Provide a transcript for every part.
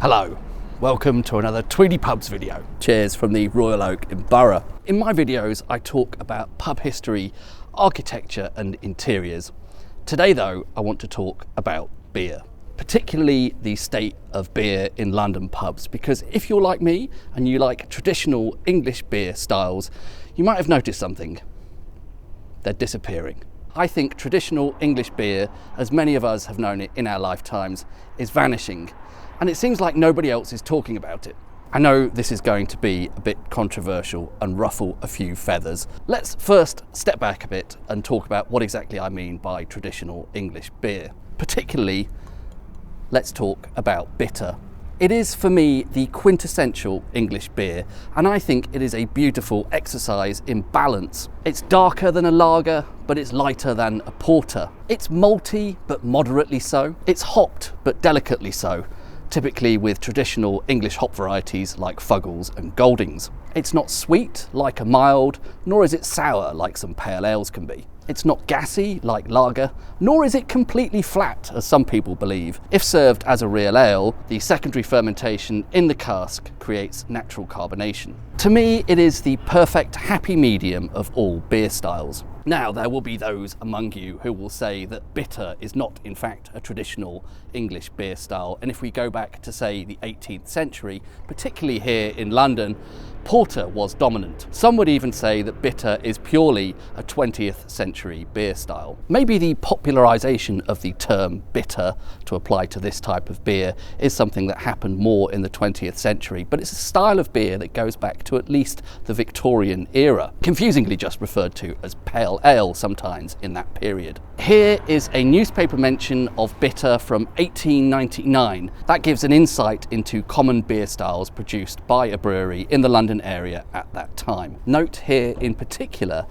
Hello, welcome to another Tweedy Pubs video. Cheers from the Royal Oak in Borough. In my videos I talk about pub history, architecture and interiors. Today though I want to talk about beer, particularly the state of beer in London pubs, because if you're like me and you like traditional English beer styles, you might have noticed something. They're disappearing. I think traditional English beer, as many of us have known it in our lifetimes, is vanishing. And it seems like nobody else is talking about it. I know this is going to be a bit controversial and ruffle a few feathers. Let's first step back a bit and talk about what exactly I mean by traditional English beer. Particularly, let's talk about bitter. It is for me the quintessential English beer, and I think it is a beautiful exercise in balance. It's darker than a lager, but it's lighter than a porter. It's malty, but moderately so. It's hopped, but delicately so, typically with traditional English hop varieties like Fuggles and Goldings. It's not sweet like a mild, nor is it sour like some pale ales can be. It's not gassy like lager, nor is it completely flat as some people believe. If served as a real ale, the secondary fermentation in the cask creates natural carbonation. To me, it is the perfect happy medium of all beer styles. Now, there will be those among you who will say that bitter is not, in fact, a traditional English beer style. And if we go back to, say, the 18th century, particularly here in London, porter was dominant. Some would even say that bitter is purely a 20th century beer style. Maybe the popularisation of the term bitter to apply to this type of beer is something that happened more in the 20th century, but it's a style of beer that goes back to at least the Victorian era, confusingly just referred to as pale ale sometimes in that period. Here is a newspaper mention of bitter from 1899. That gives an insight into common beer styles produced by a brewery in the London area at that time. Note here in particular,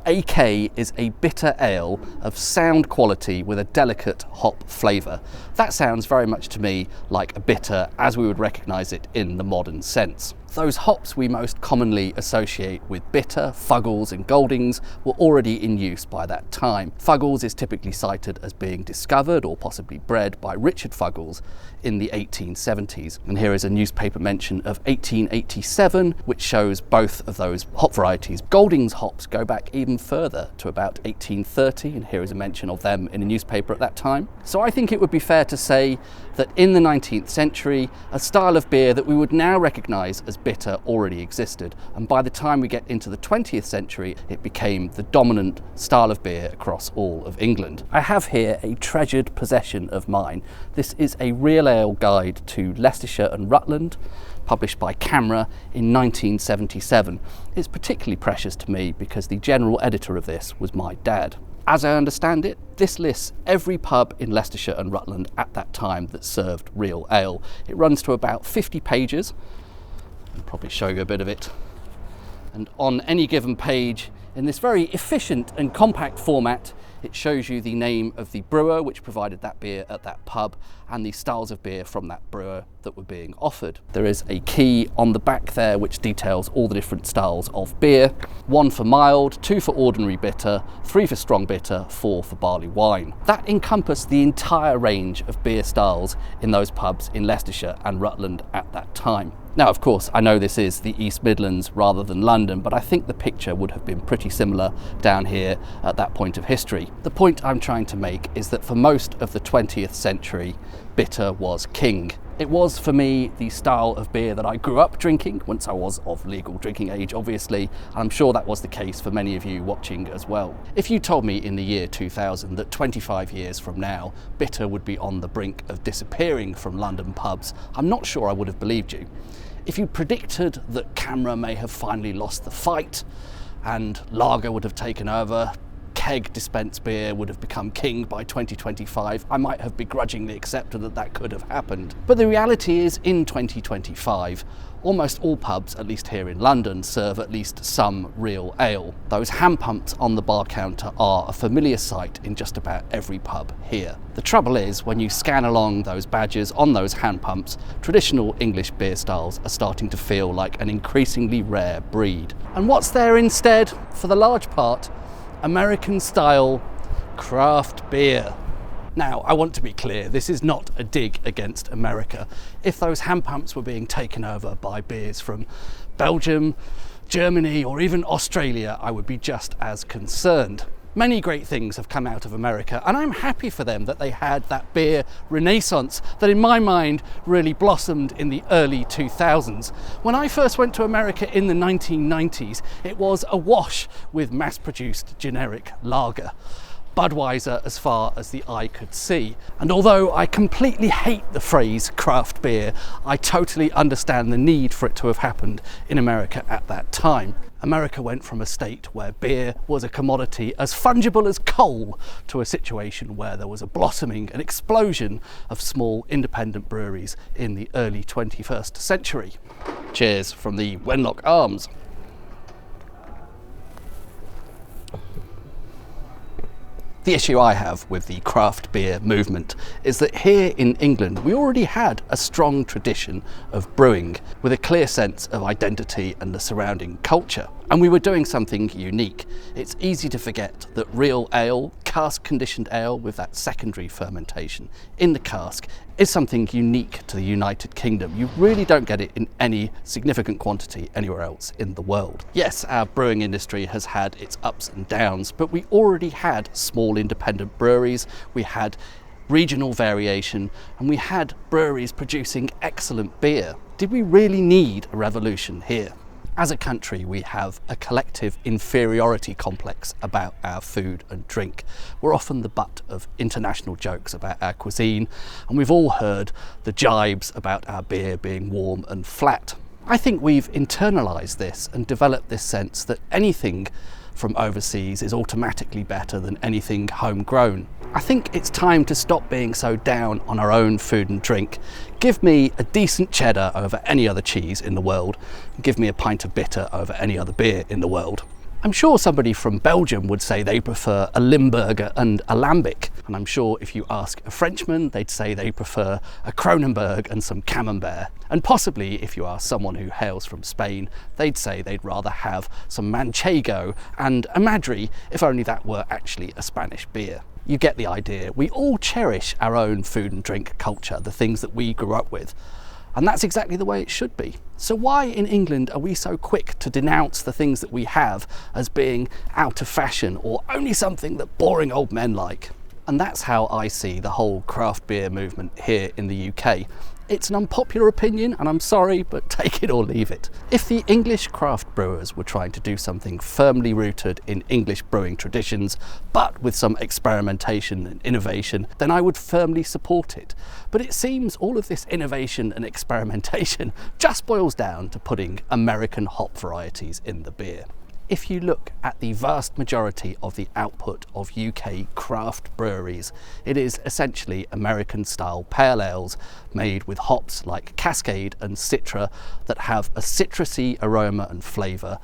AK is a bitter ale of sound quality with a delicate hop flavour. That sounds very much to me like a bitter as we would recognise it in the modern sense. Those hops we most commonly associate with bitter, Fuggles and Goldings, were already in use by that time. Fuggles is typically cited as being discovered or possibly bred by Richard Fuggles in the 1870s. And here is a newspaper mention of 1887, which shows both of those hop varieties. Goldings hops go back even further to about 1830, and here is a mention of them in a newspaper at that time. So I think it would be fair to say that in the 19th century, a style of beer that we would now recognise as bitter already existed, and by the time we get into the 20th century it became the dominant style of beer across all of England. I have here a treasured possession of mine. This is a real ale guide to Leicestershire and Rutland, published by Camera in 1977. It's particularly precious to me because the general editor of this was my dad. As I understand it, this lists every pub in Leicestershire and Rutland at that time that served real ale. It runs to about 50 pages. I'll probably show you a bit of it. And on any given page, in this very efficient and compact format, it shows you the name of the brewer which provided that beer at that pub and the styles of beer from that brewer that were being offered. There is a key on the back there which details all the different styles of beer. 1 for mild, 2 for ordinary bitter, 3 for strong bitter, 4 for barley wine. That encompassed the entire range of beer styles in those pubs in Leicestershire and Rutland at that time. Now, of course, I know this is the East Midlands rather than London, but I think the picture would have been pretty similar down here at that point of history. The point I'm trying to make is that for most of the 20th century, bitter was king. It was, for me, the style of beer that I grew up drinking once I was of legal drinking age, obviously, and I'm sure that was the case for many of you watching as well. If you told me in the year 2000 that 25 years from now, bitter would be on the brink of disappearing from London pubs, I'm not sure I would have believed you. If you predicted that Camera may have finally lost the fight and lager would have taken over, keg dispensed beer would have become king by 2025, I might have begrudgingly accepted that that could have happened. But the reality is, in 2025, almost all pubs, at least here in London, serve at least some real ale. Those hand pumps on the bar counter are a familiar sight in just about every pub here. The trouble is, when you scan along those badges on those hand pumps, traditional English beer styles are starting to feel like an increasingly rare breed. And what's there instead? For the large part, American style craft beer. Now, I want to be clear, this is not a dig against America. If those hand pumps were being taken over by beers from Belgium, Germany, or even Australia, I would be just as concerned. Many great things have come out of America, and I'm happy for them that they had that beer renaissance that in my mind really blossomed in the early 2000s. When I first went to America in the 1990s, it was awash with mass-produced generic lager. Budweiser as far as the eye could see. And although I completely hate the phrase craft beer, I totally understand the need for it to have happened in America at that time. America went from a state where beer was a commodity as fungible as coal to a situation where there was a blossoming, an explosion of small independent breweries in the early 21st century. Cheers from the Wenlock Arms. The issue I have with the craft beer movement is that here in England we already had a strong tradition of brewing with a clear sense of identity and the surrounding culture. And we were doing something unique. It's easy to forget that real ale, cask conditioned ale with that secondary fermentation in the cask, is something unique to the United Kingdom. You really don't get it in any significant quantity anywhere else in the world. Yes, our brewing industry has had its ups and downs, but we already had small independent breweries, we had regional variation, and we had breweries producing excellent beer. Did we really need a revolution here? As a country, we have a collective inferiority complex about our food and drink. We're often the butt of international jokes about our cuisine, and we've all heard the jibes about our beer being warm and flat. I think we've internalised this and developed this sense that anything from overseas is automatically better than anything homegrown. I think it's time to stop being so down on our own food and drink. Give me a decent cheddar over any other cheese in the world, and give me a pint of bitter over any other beer in the world. I'm sure somebody from Belgium would say they prefer a Limburger and a Lambic, and I'm sure if you ask a Frenchman, they'd say they prefer a Kronenbourg and some Camembert. And possibly if you ask someone who hails from Spain, they'd say they'd rather have some Manchego and a Madri, if only that were actually a Spanish beer. You get the idea. We all cherish our own food and drink culture, the things that we grew up with. And that's exactly the way it should be. So why in England are we so quick to denounce the things that we have as being out of fashion or only something that boring old men like? And that's how I see the whole craft beer movement here in the UK. It's an unpopular opinion, and I'm sorry, but take it or leave it. If the English craft brewers were trying to do something firmly rooted in English brewing traditions, but with some experimentation and innovation, then I would firmly support it. But it seems all of this innovation and experimentation just boils down to putting American hop varieties in the beer. If you look at the vast majority of the output of UK craft breweries, it is essentially American-style pale ales made with hops like Cascade and Citra that have a citrusy aroma and flavour,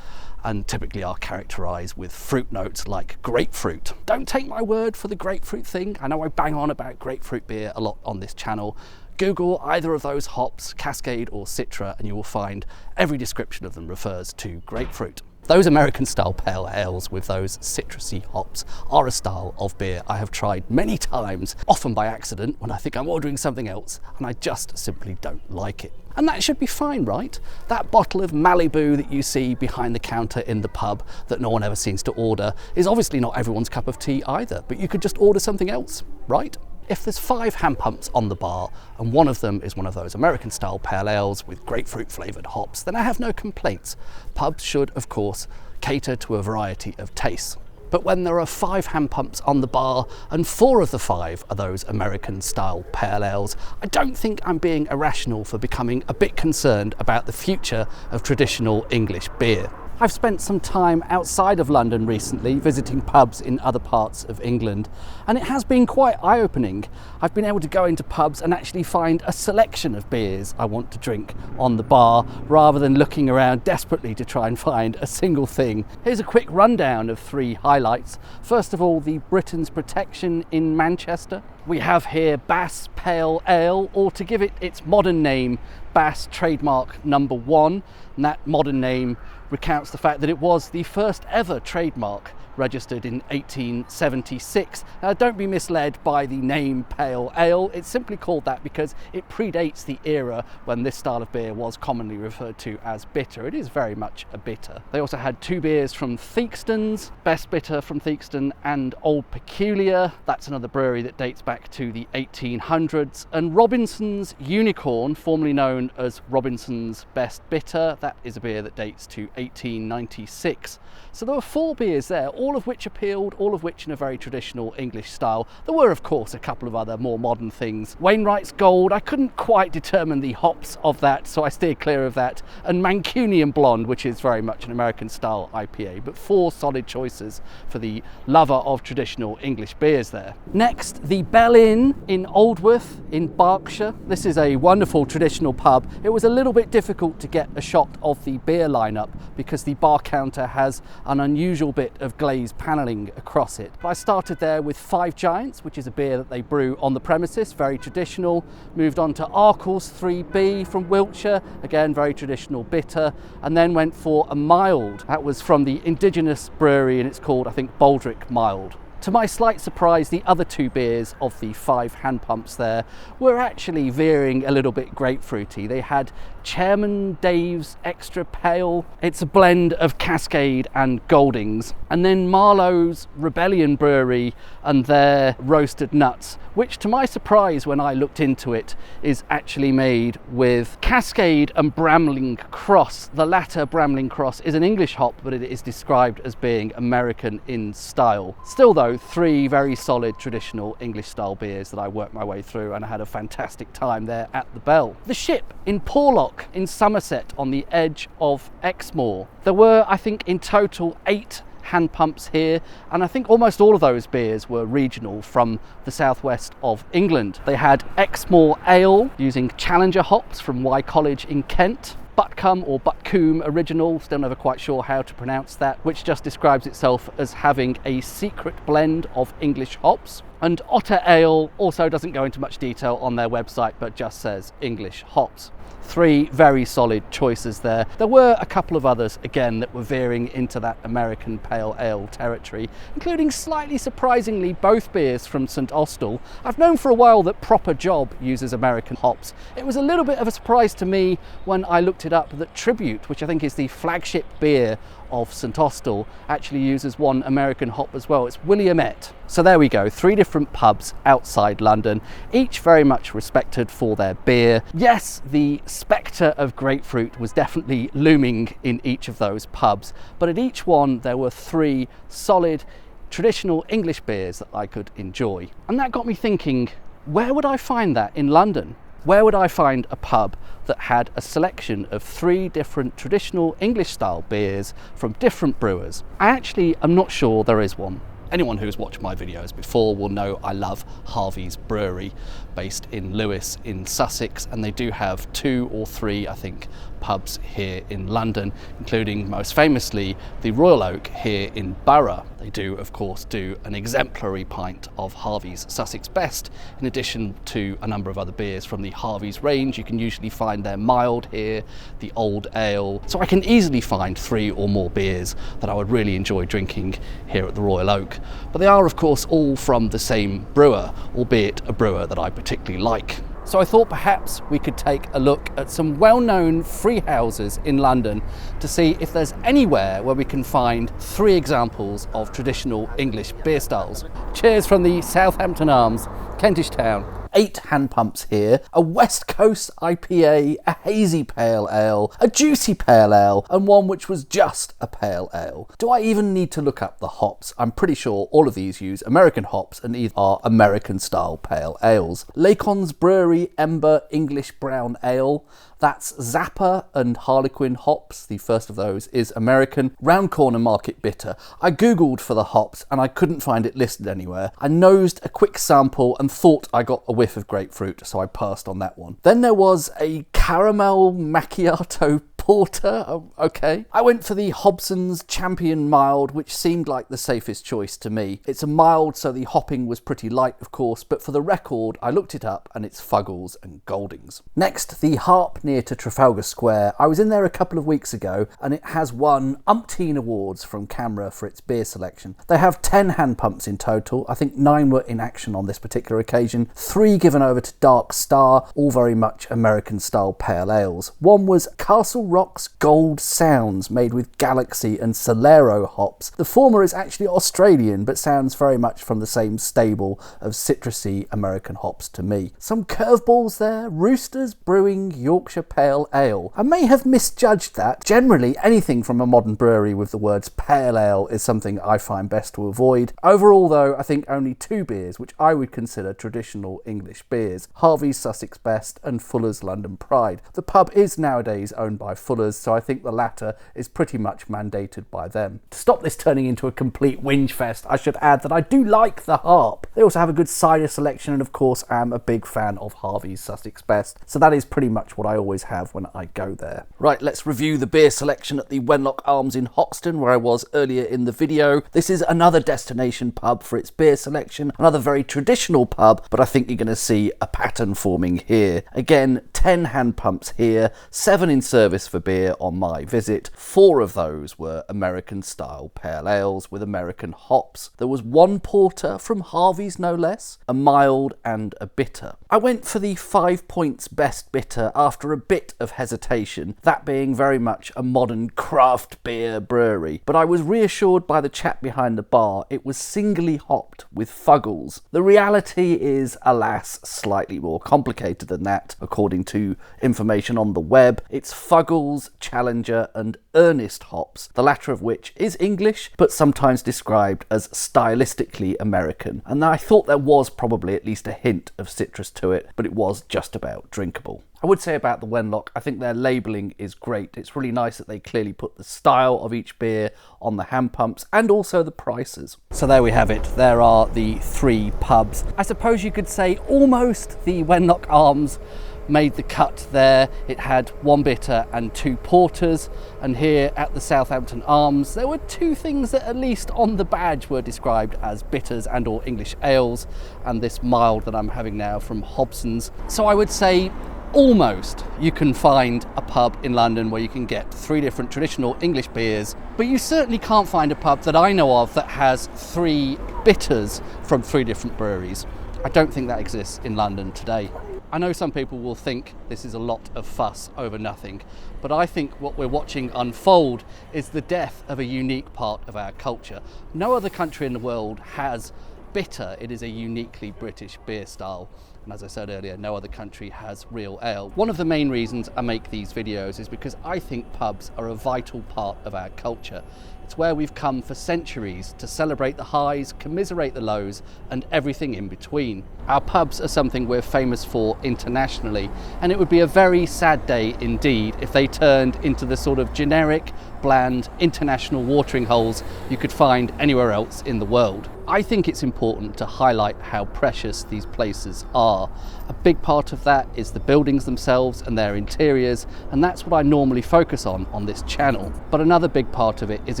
and typically are characterised with fruit notes like grapefruit. Don't take my word for the grapefruit thing. I know I bang on about grapefruit beer a lot on this channel. Google either of those hops, Cascade or Citra, and you will find every description of them refers to grapefruit. Those American-style pale ales with those citrusy hops are a style of beer I have tried many times, often by accident when I think I'm ordering something else, and I just simply don't like it. And that should be fine, right? That bottle of Malibu that you see behind the counter in the pub that no one ever seems to order is obviously not everyone's cup of tea either, but you could just order something else, right? If there's 5 hand pumps on the bar and one of them is one of those American style pale ales with grapefruit flavoured hops, then I have no complaints. Pubs should, of course, cater to a variety of tastes. But when there are 5 hand pumps on the bar and 4 of the 5 are those American style pale ales, I don't think I'm being irrational for becoming a bit concerned about the future of traditional English beer. I've spent some time outside of London recently visiting pubs in other parts of England, and it has been quite eye-opening. I've been able to go into pubs and actually find a selection of beers I want to drink on the bar rather than looking around desperately to try and find a single thing. Here's a quick rundown of 3 highlights. First of all, the Briton's Protection in Manchester. We have here Bass Pale Ale, or to give it its modern name, Bass Trademark #1, and that modern name recounts the fact that it was the first ever trademark registered in 1876. Now, don't be misled by the name Pale Ale. It's simply called that because it predates the era when this style of beer was commonly referred to as bitter. It is very much a bitter. They also had two beers from Theakston's, Best Bitter from Theakston and Old Peculiar. That's another brewery that dates back to the 1800s. And Robinson's Unicorn, formerly known as Robinson's Best Bitter, that is a beer that dates to 1896. So there were four beers there, all of which appealed, all of which in a very traditional English style. There were, of course, a couple of other more modern things. Wainwright's Gold, I couldn't quite determine the hops of that, so I steered clear of that. And Mancunian Blonde, which is very much an American style IPA, but four solid choices for the lover of traditional English beers there. Next, the Bell Inn in Aldworth in Berkshire. This is a wonderful traditional pub. It was a little bit difficult to get a shot of the beer lineup because the bar counter has an unusual bit of glazed panelling across it. But I started there with Five Giants, which is a beer that they brew on the premises, very traditional. Moved on to Arkle's 3B from Wiltshire, again very traditional bitter, and then went for a mild. That was from the indigenous brewery and it's called, I think, Baldrick Mild. To my slight surprise, the other two beers of the five hand pumps there were actually veering a little bit grapefruity. They had Chairman Dave's Extra Pale. It's a blend of Cascade and Goldings. And then Marlowe's Rebellion Brewery and their Roasted Nuts, which to my surprise when I looked into it is actually made with Cascade and Bramling Cross. The latter, Bramling Cross, is an English hop, but it is described as being American in style. Still though, three very solid traditional English style beers that I worked my way through, and I had a fantastic time there at the Bell. The Ship in Porlock in Somerset on the edge of Exmoor. There were, I think, in total 8 hand pumps here, and I think almost all of those beers were regional from the southwest of England. They had Exmoor Ale using Challenger hops from Y College in Kent. Butcombe or Butcombe Original, still never quite sure how to pronounce that, which just describes itself as having a secret blend of English hops. And Otter Ale also doesn't go into much detail on their website, but just says English hops. Three very solid choices there. There were a couple of others, again, that were veering into that American Pale Ale territory, including slightly surprisingly both beers from St Austell. I've known for a while that Proper Job uses American hops. It was a little bit of a surprise to me when I looked it up that Tribute, which I think is the flagship beer of St Austell, actually uses one American hop as well. It's Williamette. So there we go, 3 different pubs outside London, each very much respected for their beer. Yes, the spectre of grapefruit was definitely looming in each of those pubs, but at each one there were 3 solid traditional English beers that I could enjoy. And that got me thinking, where would I find that in London? Where would I find a pub that had a selection of 3 different traditional English style beers from different brewers? I actually am not sure there is one. Anyone who's watched my videos before will know I love Harvey's Brewery, based in Lewes in Sussex, and they do have 2 or 3, I think, pubs here in London, including most famously the Royal Oak here in Borough. They do, of course, do an exemplary pint of Harvey's Sussex Best, in addition to a number of other beers from the Harvey's range. You can usually find their mild here, the Old Ale, so I can easily find 3 or more beers that I would really enjoy drinking here at the Royal Oak. But they are, of course, all from the same brewer, albeit a brewer that I particularly like. So I thought perhaps we could take a look at some well-known free houses in London to see if there's anywhere where we can find 3 examples of traditional English beer styles. Cheers from the Southampton Arms, Kentish town. 8 hand pumps here, a West Coast IPA, a hazy pale ale, a juicy pale ale, and one which was just a pale ale. Do I even need to look up the hops? I'm pretty sure all of these use American hops and either are American style pale ales. Lacon's Brewery Ember English Brown Ale. That's Zappa and Harlequin hops. The first of those is American. Round Corner Market Bitter. I googled for the hops and I couldn't find it listed anywhere. I nosed a quick sample and thought I got a whiff of grapefruit, so I passed on that one. Then there was a Caramel Macchiato porter, okay. I went for the Hobson's Champion Mild, which seemed like the safest choice to me. It's a mild, so the hopping was pretty light, of course, but for the record, I looked it up and it's Fuggles and Goldings. Next, the Harp near to Trafalgar Square. I was in there a couple of weeks ago and it has won umpteen awards from camera for its beer selection. They have 10 hand pumps in total. I think 9 were in action on this particular occasion. 3 given over to Dark Star, all very much American style pale ales. One was Castle Rock's Gold Sounds, made with Galaxy and Solero hops. The former is actually Australian, but sounds very much from the same stable of citrusy American hops to me. Some curveballs there. Roosters Brewing Yorkshire Pale Ale. I may have misjudged that. Generally, anything from a modern brewery with the words pale ale is something I find best to avoid. Overall, though, I think only 2 beers which I would consider traditional English beers. Harvey's Sussex Best and Fuller's London Pride. The pub is nowadays owned by Fuller's, so I think the latter is pretty much mandated by them. To stop this turning into a complete whinge fest, I should add that I do like the Harp. They also have a good cider selection, and of course I am a big fan of Harvey's Sussex Best, so that is pretty much what I always have when I go there. Right, let's review the beer selection at the Wenlock Arms in Hoxton, where I was earlier in the video. This is another destination pub for its beer selection, another very traditional pub, but I think you're going to see a pattern forming here. Again, 10 hand pumps here, 7 in service for beer on my visit. 4 of those were American style pale ales with American hops. There was 1 porter from Harvey's no less, a mild and a bitter. I went for the 5 points best bitter after a bit of hesitation, that being very much a modern craft beer brewery, but I was reassured by the chap behind the bar. It was singly hopped with Fuggles. The reality is, alas, slightly more complicated than that, according to information on the web. It's Fuggles, Challenger and Earnest hops, the latter of which is English, but sometimes described as stylistically American. And I thought there was probably at least a hint of citrus to it, but it was just about drinkable. I would say about the Wenlock, I think their labelling is great. It's really nice that they clearly put the style of each beer on the hand pumps and also the prices. So there we have it. There are the 3 pubs. I suppose you could say almost the Wenlock Arms made the cut there. It had 1 bitter and 2 porters, and here at the Southampton Arms there were 2 things that at least on the badge were described as bitters and or English ales, and this mild that I'm having now from Hobson's. So I would say almost you can find a pub in London where you can get 3 different traditional English beers, but you certainly can't find a pub that I know of that has 3 bitters from 3 different breweries. I don't think that exists in London today. I know some people will think this is a lot of fuss over nothing, but I think what we're watching unfold is the death of a unique part of our culture. No other country in the world has bitter. It is a uniquely British beer style. And as I said earlier, no other country has real ale. One of the main reasons I make these videos is because I think pubs are a vital part of our culture. It's where we've come for centuries to celebrate the highs, commiserate the lows, and everything in between. Our pubs are something we're famous for internationally, and it would be a very sad day indeed if they turned into the sort of generic, bland, international watering holes you could find anywhere else in the world. I think it's important to highlight how precious these places are. A big part of that is the buildings themselves and their interiors, and that's what I normally focus on this channel. But another big part of it is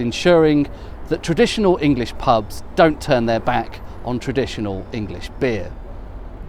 ensuring that traditional English pubs don't turn their back on traditional English beer.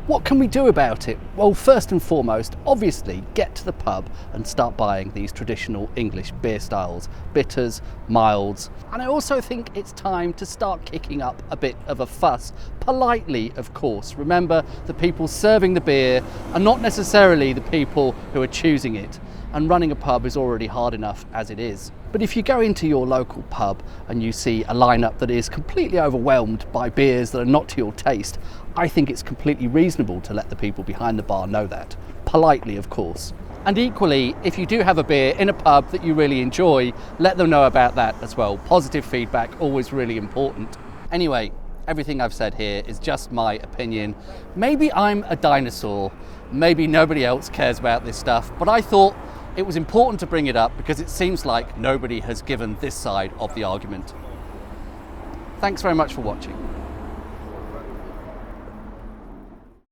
What can we do about it? Well, first and foremost, obviously get to the pub and start buying these traditional English beer styles, bitters, milds. And I also think it's time to start kicking up a bit of a fuss, politely of course. Remember, the people serving the beer are not necessarily the people who are choosing it, and running a pub is already hard enough as it is. But if you go into your local pub and you see a lineup that is completely overwhelmed by beers that are not to your taste, I think it's completely reasonable to let the people behind the bar know that, politely of course. And equally, if you do have a beer in a pub that you really enjoy, let them know about that as well. Positive feedback, always really important. Anyway, everything I've said here is just my opinion. Maybe I'm a dinosaur, maybe nobody else cares about this stuff, but I thought it was important to bring it up because it seems like nobody has given this side of the argument. Thanks very much for watching.